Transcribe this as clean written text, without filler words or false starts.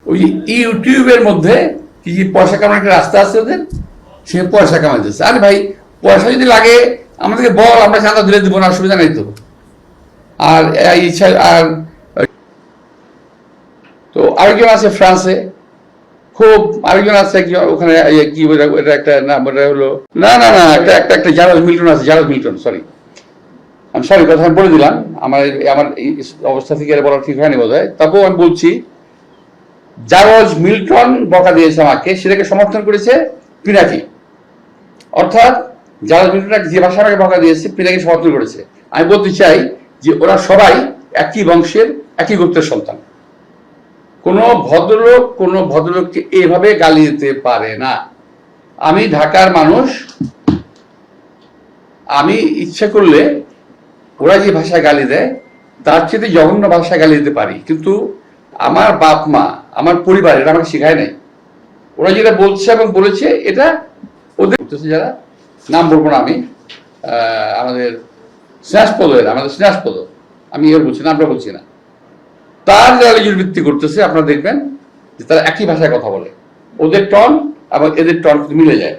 ওই ইউটিউবের মধ্যে কি পয়সা কামানোর একটা রাস্তা আছে ওদের, সে পয়সা কামাইতেছে। আরে ভাই, পয়সা যদি লাগে আমাদেরকে বল, আমরা চাঁদা ধরে দিব না, অসুবিধা নাই তো। আর ইচ্ছা আর তো আরেকজন আছে ফ্রান্সে, খুব আরেকজন আছে ওখানে, কি এটা একটা নাম, ওটা হলো না না না একটা একটা একটা জারাল মিল্টন আছে, জারাল মিল্টন, সরি আমি সরি কথা আমি বলে দিলাম, আমার আমার অবস্থা থেকে বলা ঠিক হয়নি বোধ হয়, তারপর আমি বলছি জারজ মিল্টন বকা দিয়েছে আমাকে, সেটাকে সমর্থন করেছে পিনাকি। অর্থাৎ জারজ মিল্টন যে ভাষা আমাকে বকা দিয়েছে, পিনাকি সমর্থন করেছে। আমি বলতে চাই যে ওরা সবাই একই বংশের, একই গোত্রের সন্তান। কোনো ভদ্রলোককে এভাবে গালি দিতে পারে না। আমি ঢাকার মানুষ, আমি ইচ্ছে করলে ওরা যে ভাষায় গালি দেয় তার চেয়ে জঘন্য ভাষায় গালি দিতে পারি, কিন্তু আমার বাপ মা, আমার পরিবার এটা আমাকে শেখায় নাই। ওরা যেটা বলছে এবং বলেছে এটা ওদের যারা, নাম বলবো না আমি, আমাদের স্নেহাসপদ, আমাদের স্নেহাসপদ, আমি এর বলছি না, আমরা বলছি না, তার রেলিজির ভিত্তি করতেছে। আপনারা দেখবেন যে তারা একই ভাষায় কথা বলে, ওদের টন এবং এদের টন মিলে যায়।